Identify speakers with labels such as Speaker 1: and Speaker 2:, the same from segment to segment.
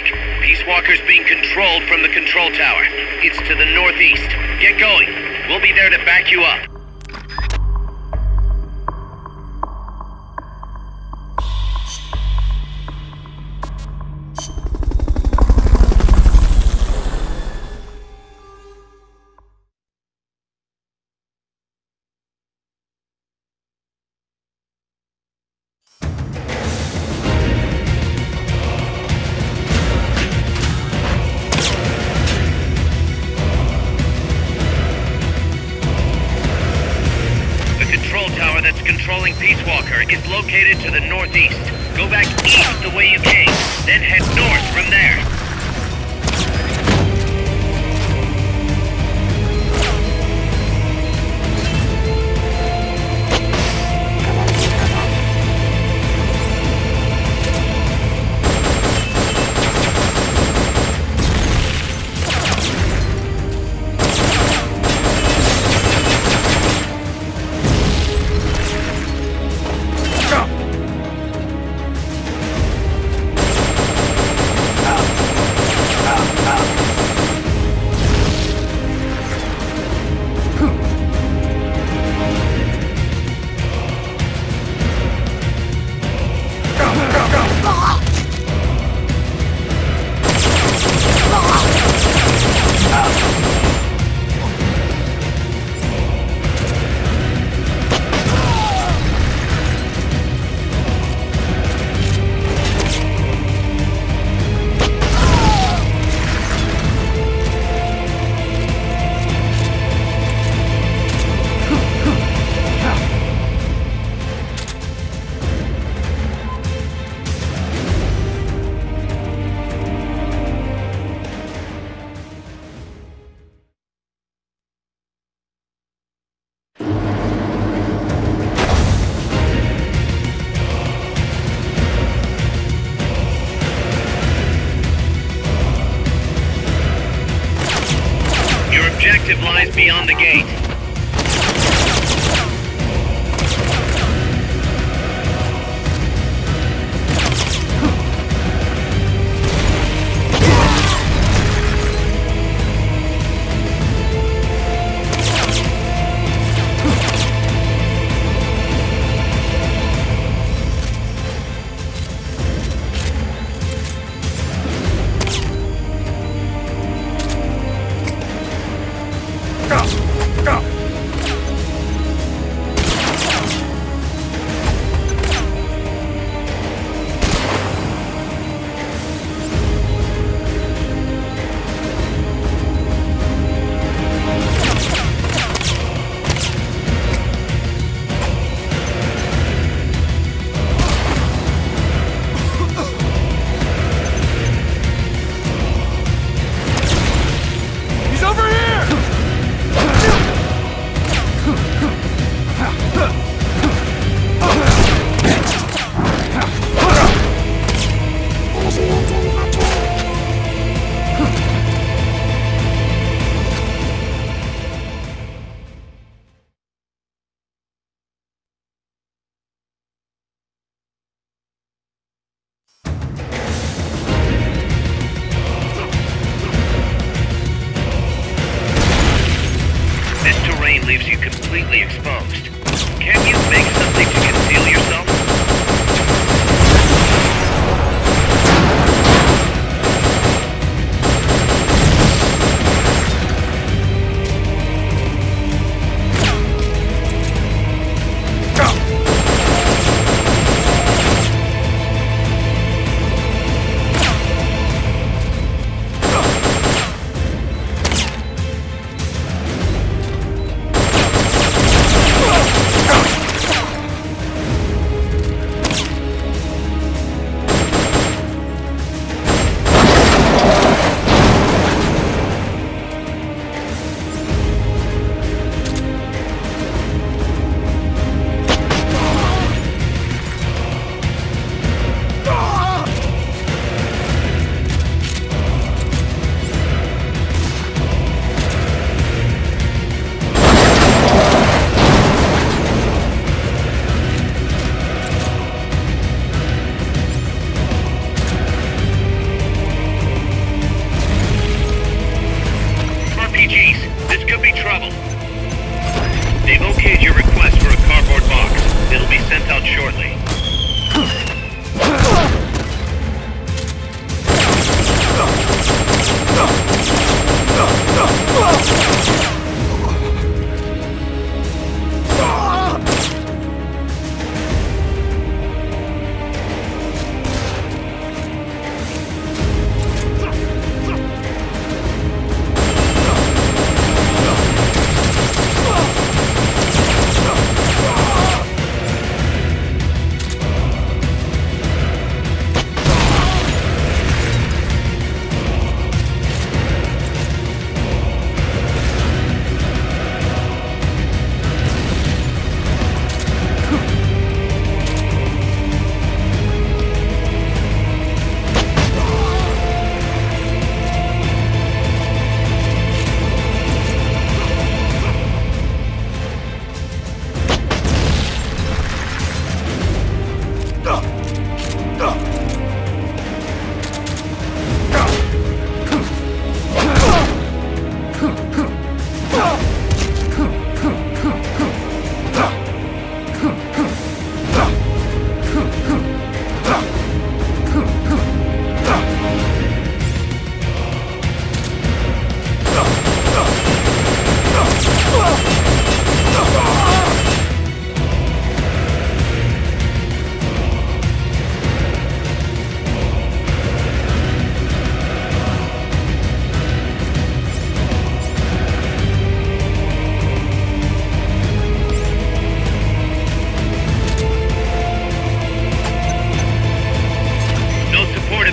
Speaker 1: think. Peace Walker's being controlled from the control tower. It's to the northeast. Get going. We'll be there to back you up. Controlling Peace Walker is located to the northeast. Go back east the way you came, then head north from there. Objective lies beyond the gate. Leaves you completely exposed. Can't you make something to conceal yourself?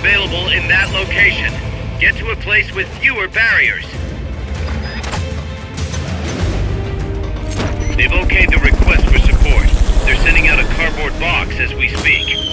Speaker 1: Available in that location. Get to a place with fewer barriers. They've okayed the request for support. They're sending out a cardboard box as we speak.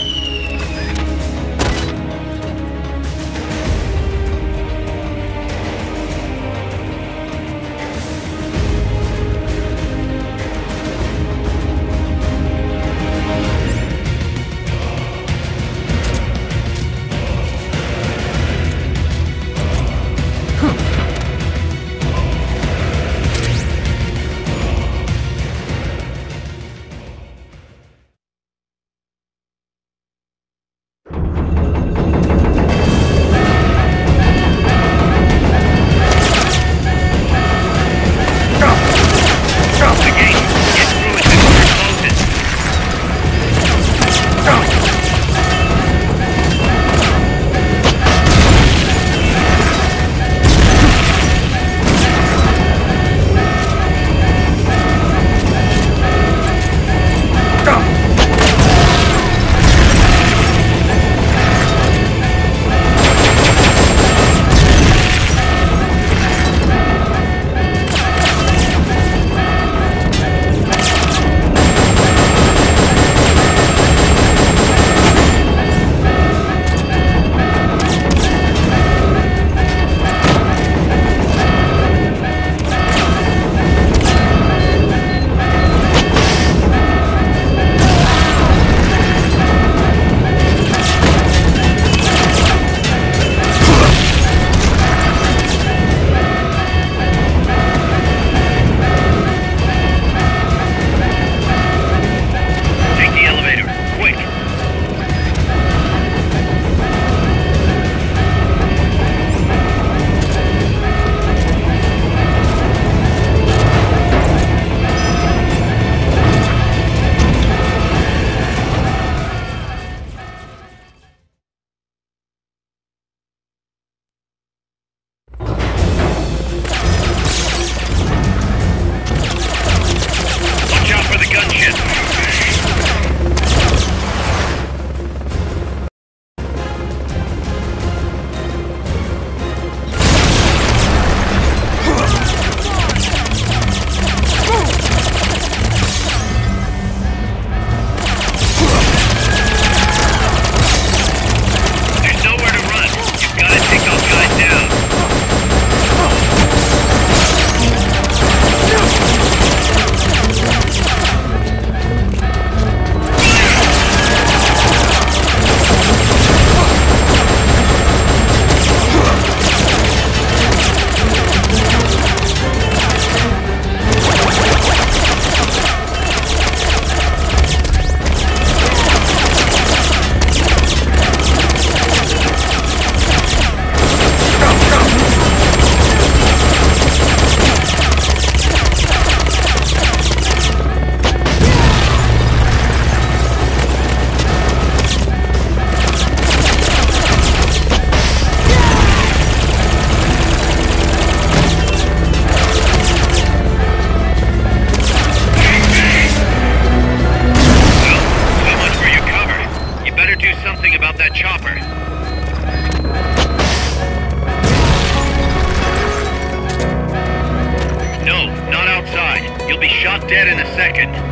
Speaker 1: dead in a second.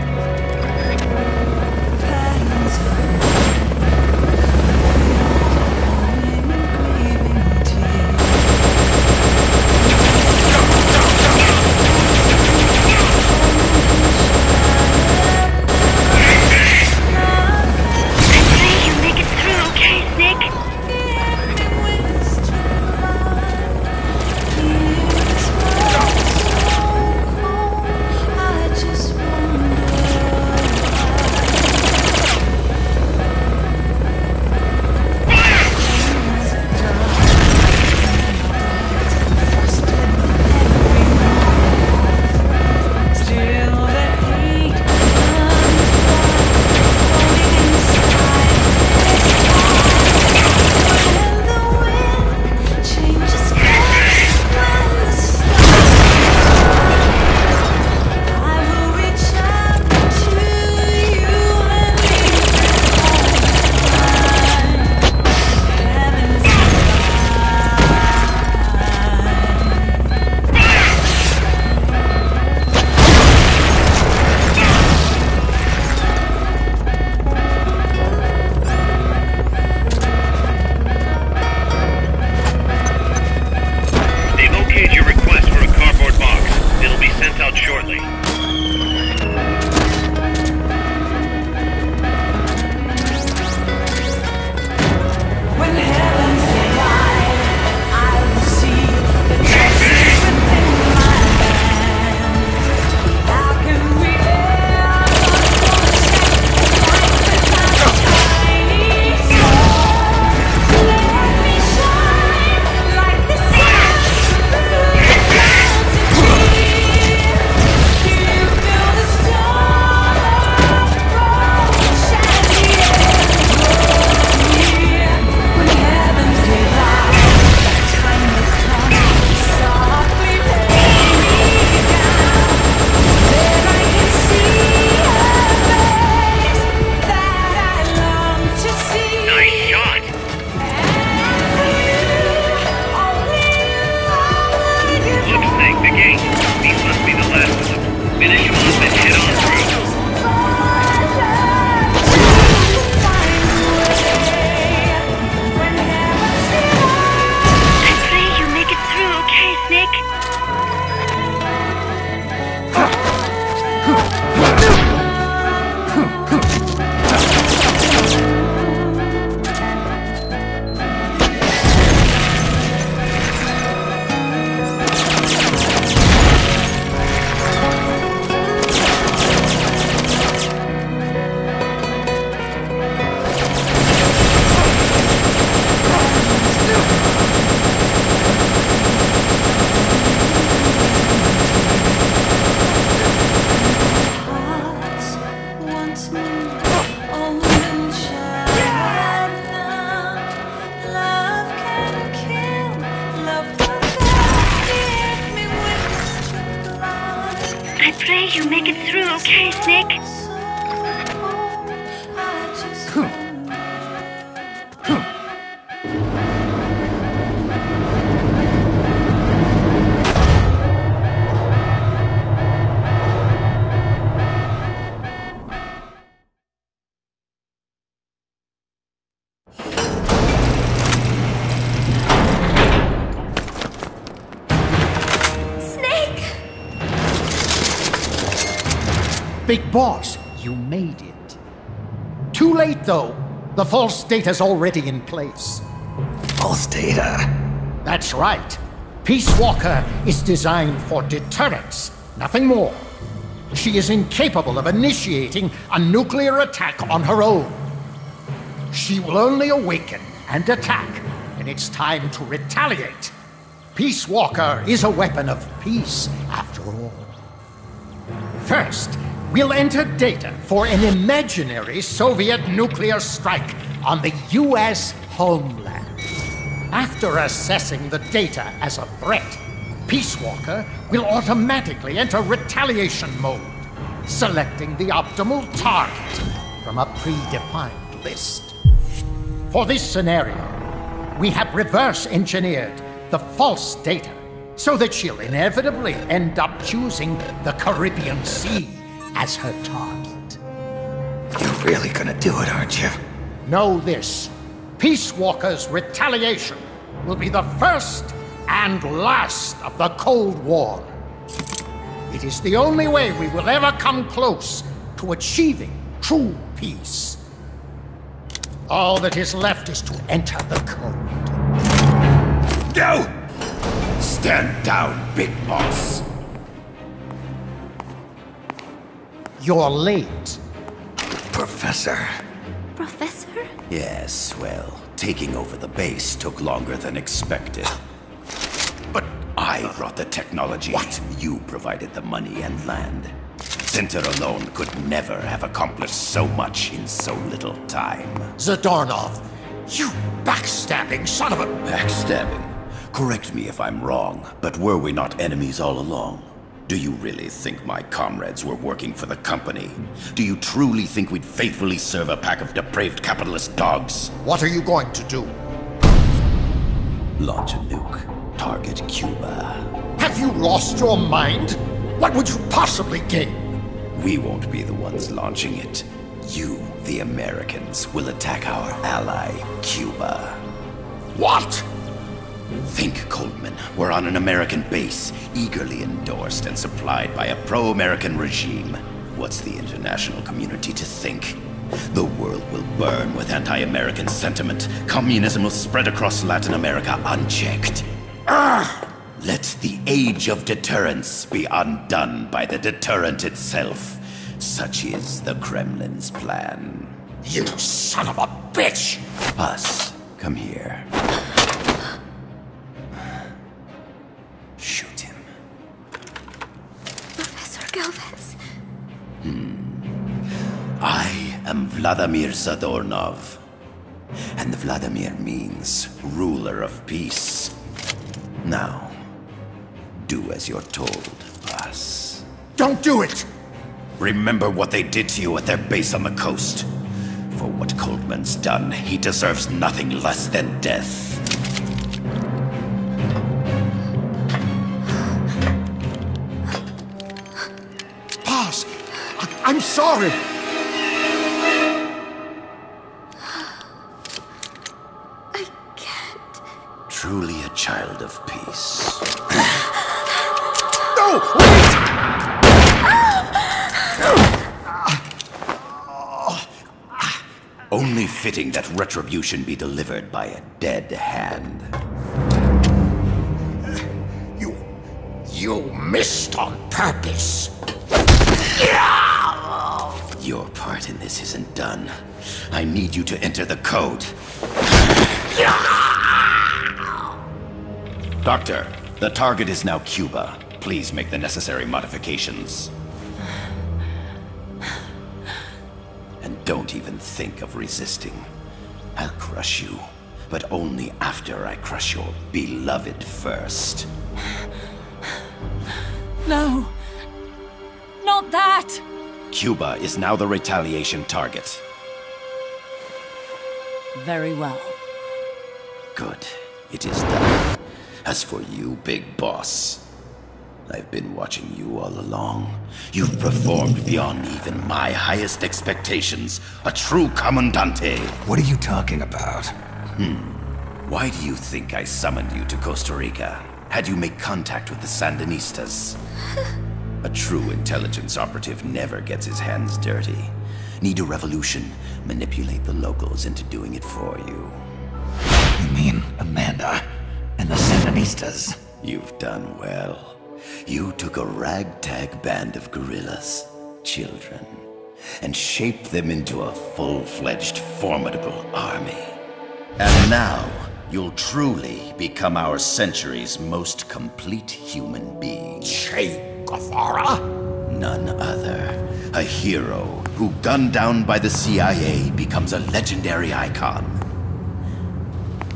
Speaker 2: Just wonder pray you make it through, okay, Snake?
Speaker 3: Big Boss, you made it. Too late, though. The false data's already in place.
Speaker 4: False data?
Speaker 3: That's right. Peace Walker is designed for deterrence, nothing more. She is incapable of initiating a nuclear attack on her own. She will only awaken and attack when it's time to retaliate. Peace Walker is a weapon of peace, after all. First, we'll enter data for an imaginary Soviet nuclear strike on the US homeland. After assessing the data as a threat, Peace Walker will automatically enter retaliation mode, selecting the optimal target from a predefined list. For this scenario, we have reverse engineered the false data so that she'll inevitably end up choosing the Caribbean Sea as her target.
Speaker 4: You're really gonna do it, aren't you?
Speaker 3: Know this. Peace Walker's retaliation will be the first and last of the Cold War. It is the only way we will ever come close to achieving true peace. All that is left is to enter the code.
Speaker 4: No! Stand down, Big Boss.
Speaker 3: You're late.
Speaker 4: Professor.
Speaker 2: Professor?
Speaker 4: Yes, well, taking over the base took longer than expected. But I brought the technology.
Speaker 3: What?
Speaker 4: You provided the money and land. Center alone could never have accomplished so much in so little time.
Speaker 3: Zadornov, you backstabbing son of a...
Speaker 4: Backstabbing? Correct me if I'm wrong, but were we not enemies all along? Do you really think my comrades were working for the company? Do you truly think we'd faithfully serve a pack of depraved capitalist dogs?
Speaker 3: What are you going to do?
Speaker 4: Launch a nuke. Target Cuba.
Speaker 3: Have you lost your mind? What would you possibly gain?
Speaker 4: We won't be the ones launching it. You, the Americans, will attack our ally, Cuba.
Speaker 3: What?
Speaker 4: Think, Coldman. We're on an American base, eagerly endorsed and supplied by a pro-American regime. What's the international community to think? The world will burn with anti-American sentiment. Communism will spread across Latin America unchecked. Let the age of deterrence be undone by the deterrent itself. Such is the Kremlin's plan.
Speaker 3: You son of a bitch!
Speaker 4: Us, come here. Shoot him.
Speaker 2: Professor Galvez.
Speaker 4: I am Vladimir Zadornov. And Vladimir means ruler of peace. Now, do as you're told, boss.
Speaker 3: Don't do it!
Speaker 4: Remember what they did to you at their base on the coast. For what Coldman's done, he deserves nothing less than death.
Speaker 3: Boss, I'm sorry.
Speaker 2: I can't.
Speaker 4: Truly a child of peace.
Speaker 3: No, wait!
Speaker 4: Only fitting that retribution be delivered by a dead hand.
Speaker 3: You missed on purpose.
Speaker 4: Your part in this isn't done. I need you to enter the code. Doctor, the target is now Cuba. Please make the necessary modifications. And don't even think of resisting. I'll crush you, but only after I crush your beloved first.
Speaker 5: No. want that!
Speaker 4: Cuba is now the retaliation target.
Speaker 5: Very well.
Speaker 4: Good. It is done. As for you, Big Boss, I've been watching you all along. You've performed beyond even my highest expectations. A true Comandante.
Speaker 6: What are you talking about?
Speaker 4: Why do you think I summoned you to Costa Rica? Had you make contact with the Sandinistas? A true intelligence operative never gets his hands dirty. Need a revolution? Manipulate the locals into doing it for you.
Speaker 6: You mean Amanda and the Sandinistas?
Speaker 4: You've done well. You took a ragtag band of guerrillas, children, and shaped them into a full-fledged, formidable army. And now, you'll truly become our century's most complete human being.
Speaker 3: Che Guevara?
Speaker 4: None other. A hero who, gunned down by the CIA, becomes a legendary icon.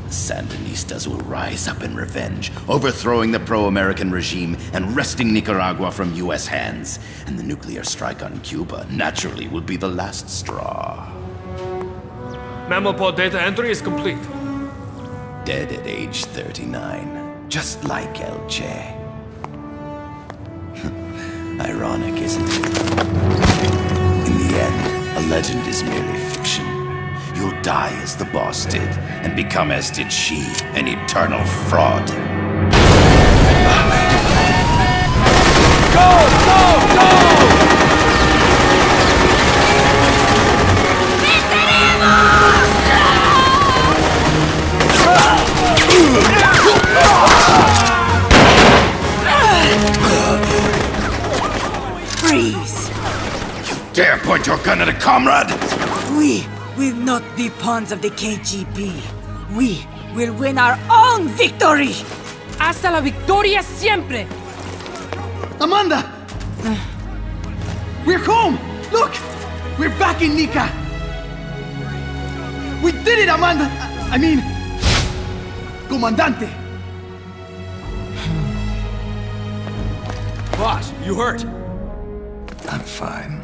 Speaker 4: The Sandinistas will rise up in revenge, overthrowing the pro-American regime and wresting Nicaragua from US hands. And the nuclear strike on Cuba naturally will be the last straw.
Speaker 7: Mammal pod data entry is complete.
Speaker 4: Dead at age 39, just like El Che. Ironic, isn't it? In the end, a legend is merely fiction. You'll die as the boss did, and become as did she, an eternal fraud.
Speaker 8: Freeze!
Speaker 4: Dare point your gun at a comrade?
Speaker 8: We will not be pawns of the KGB. We will win our own victory!
Speaker 5: Hasta la victoria siempre!
Speaker 9: Amanda! We're home! Look! We're back in Nica! We did it, Amanda! I mean... Comandante!
Speaker 7: Boss, you hurt?
Speaker 6: I'm fine.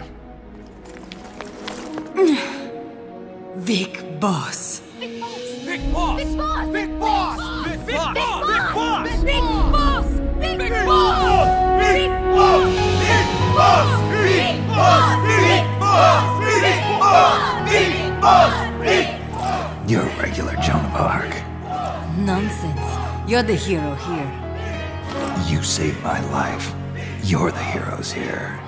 Speaker 8: Big Boss.
Speaker 7: Big boss!
Speaker 2: Big boss!
Speaker 7: Big boss! Big boss!
Speaker 2: Big boss!
Speaker 7: Big boss!
Speaker 2: Big
Speaker 7: Big
Speaker 2: boss!
Speaker 7: boss!
Speaker 2: Big boss!
Speaker 7: Big boss!
Speaker 2: Big boss! Big boss! Big boss! Big boss! Big boss!
Speaker 6: You're a regular Joan of Arc.
Speaker 5: Nonsense. You're the hero here.
Speaker 6: You saved my life. You're the heroes here.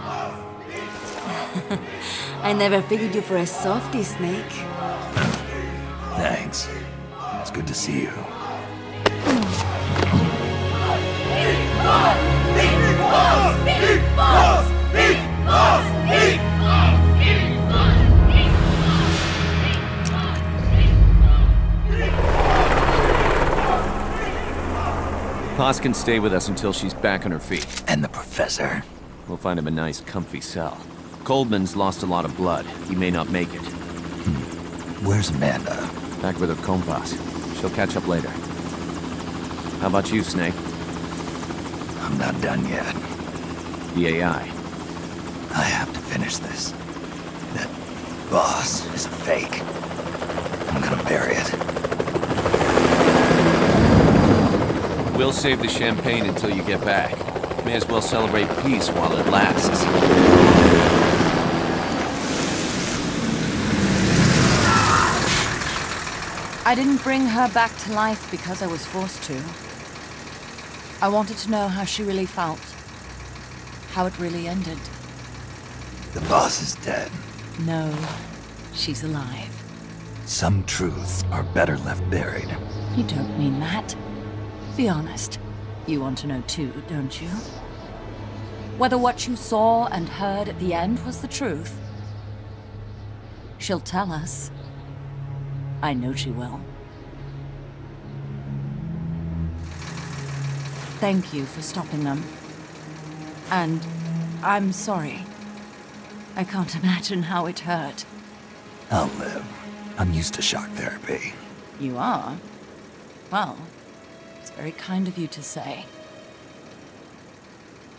Speaker 5: I never figured you for a softie, Snake.
Speaker 6: Thanks. It's good to see you.
Speaker 10: Paz can stay with us until she's back on her feet.
Speaker 6: And the professor?
Speaker 10: We'll find him a nice, comfy cell. Coldman's lost a lot of blood. He may not make it.
Speaker 6: Where's Amanda?
Speaker 10: Back with her compas. She'll catch up later. How about you, Snake?
Speaker 6: I'm not done yet.
Speaker 10: The AI.
Speaker 6: I have to finish this. That boss is a fake. I'm gonna bury it.
Speaker 10: We'll save the champagne until you get back. May as well celebrate peace while it lasts.
Speaker 5: I didn't bring her back to life because I was forced to. I wanted to know how she really felt. How it really ended.
Speaker 6: The boss is dead.
Speaker 5: No, she's alive.
Speaker 6: Some truths are better left buried.
Speaker 5: You don't mean that. Be honest. You want to know too, don't you? Whether what you saw and heard at the end was the truth. She'll tell us. I know she will. Thank you for stopping them. And I'm sorry. I can't imagine how it hurt.
Speaker 6: I'll live. I'm used to shock therapy.
Speaker 5: You are? Well, it's very kind of you to say.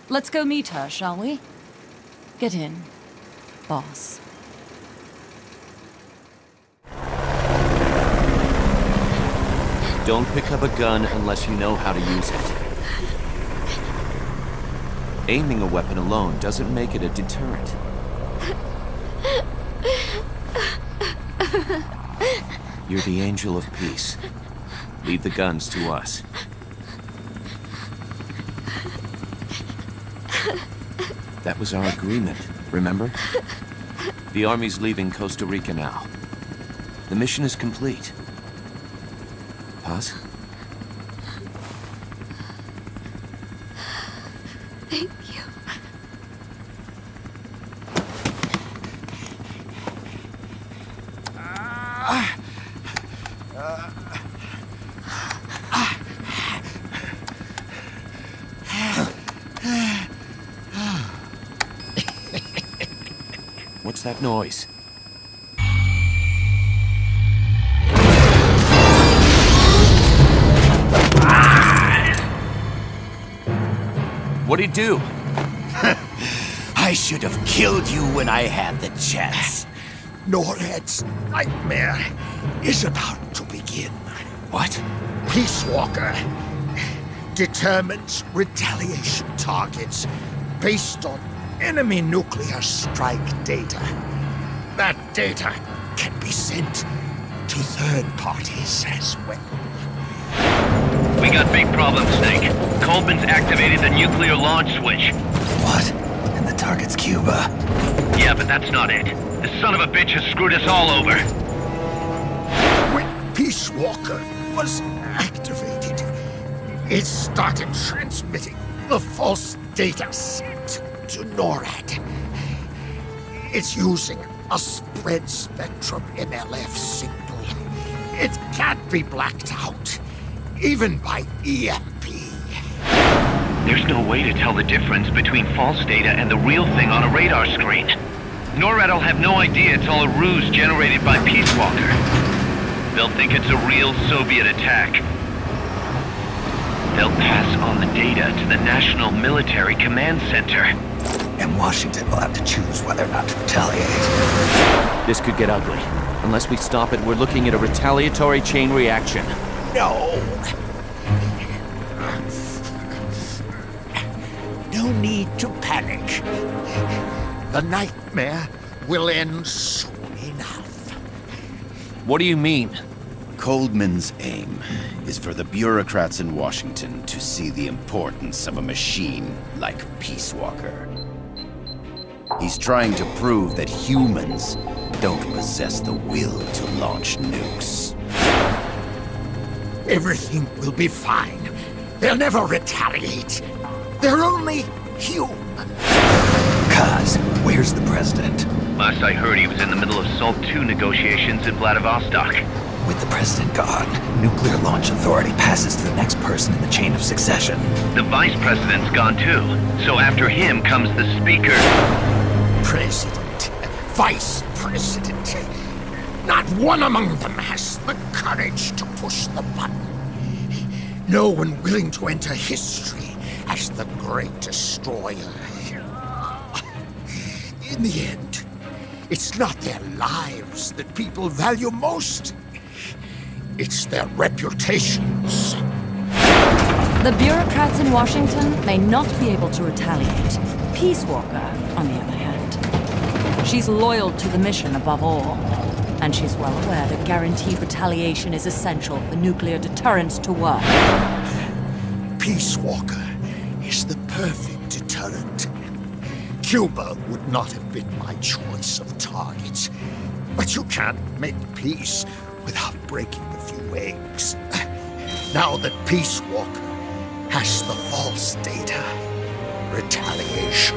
Speaker 5: Let's go meet her, shall we? Get in, boss.
Speaker 10: Don't pick up a gun unless you know how to use it. Aiming a weapon alone doesn't make it a deterrent. You're the angel of peace. Leave the guns to us. That was our agreement, remember? The army's leaving Costa Rica now. The mission is complete. Paz?
Speaker 2: Thank you.
Speaker 10: What's that noise? What'd he do?
Speaker 4: I should have killed you when I had the chance.
Speaker 3: NORAD's nightmare is about to begin.
Speaker 10: What?
Speaker 3: Peace Walker determines retaliation targets based on enemy nuclear strike data. That data can be sent to third parties as well.
Speaker 1: We got big problems, Snake. Coleman's activated the nuclear launch switch.
Speaker 6: What? And the target's Cuba.
Speaker 1: Yeah, but that's not it. The son of a bitch has screwed us all over.
Speaker 3: When Peace Walker was activated, it started transmitting the false data sent to NORAD. It's using a spread spectrum MLF signal. It can't be blacked out, even by EMP.
Speaker 1: There's no way to tell the difference between false data and the real thing on a radar screen. NORAD will have no idea it's all a ruse generated by Peace Walker. They'll think it's a real Soviet attack. They'll pass on the data to the National Military Command Center.
Speaker 6: And Washington will have to choose whether or not to retaliate.
Speaker 10: This could get ugly. Unless we stop it, we're looking at a retaliatory chain reaction.
Speaker 3: No. No need to panic. The nightmare will end soon enough.
Speaker 10: What do you mean?
Speaker 4: Coldman's aim is for the bureaucrats in Washington to see the importance of a machine like Peace Walker. He's trying to prove that humans don't possess the will to launch nukes.
Speaker 3: Everything will be fine. They'll never retaliate. They're only human.
Speaker 6: Kaz, where's the president?
Speaker 1: Last I heard, he was in the middle of SALT II negotiations in Vladivostok.
Speaker 6: With the president gone, Nuclear Launch Authority passes to the next person in the chain of succession.
Speaker 1: The vice president's gone too. So after him comes the speaker.
Speaker 3: President, vice president. Not one among them has the courage to push the button. No one willing to enter history as the great destroyer. In the end, it's not their lives that people value most. It's their reputations.
Speaker 5: The bureaucrats in Washington may not be able to retaliate. Peace Walker, on the other hand. She's loyal to the mission above all. And she's well aware that guaranteed retaliation is essential for nuclear deterrence to work.
Speaker 3: Peace Walker is the perfect deterrent. Cuba would not have been my choice of targets. But you can't make peace without breaking a few eggs. Now that Peace Walker has the false data, retaliation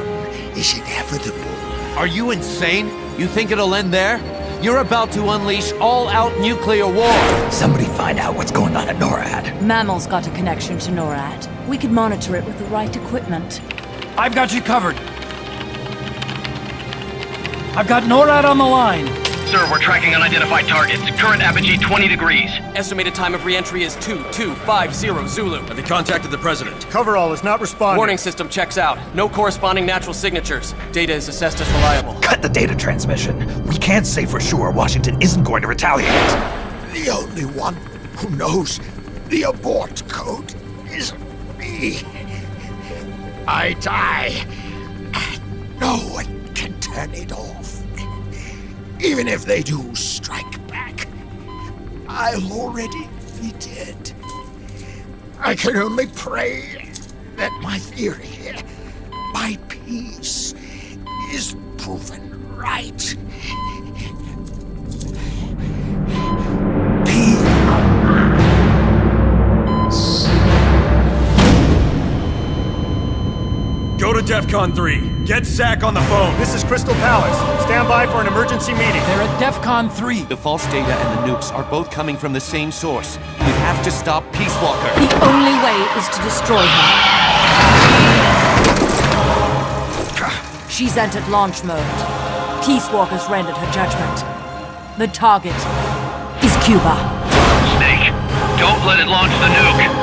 Speaker 3: is inevitable.
Speaker 10: Are you insane? You think it'll end there? You're about to unleash all-out nuclear war!
Speaker 6: Somebody find out what's going on at NORAD.
Speaker 5: Mammal's got a connection to NORAD. We could monitor it with the right equipment.
Speaker 9: I've got you covered. I've got NORAD on the line.
Speaker 1: Sir, we're tracking unidentified targets. Current apogee 20 degrees.
Speaker 11: Estimated time of re-entry is 2250 Zulu.
Speaker 12: Have you contacted the President?
Speaker 13: Coverall is not responding.
Speaker 11: Warning system checks out. No corresponding natural signatures. Data is assessed as reliable.
Speaker 6: Cut the data transmission. We can't say for sure Washington isn't going to retaliate.
Speaker 14: The only one who knows the abort code is me. I die. No one can turn it off. Even if they do strike back, I'll already be dead. I can only pray that my theory, my peace, is proven right.
Speaker 12: Go to DEFCON 3. Get Zach on the phone.
Speaker 13: This is Crystal Palace. Stand by for an emergency meeting.
Speaker 10: They're at DEFCON 3. The false data and the nukes are both coming from the same source. We have to stop Peace Walker.
Speaker 5: The only way is to destroy her. She's entered launch mode. Peace Walker's rendered her judgment. The target is Cuba.
Speaker 1: Snake, don't let it launch the nuke.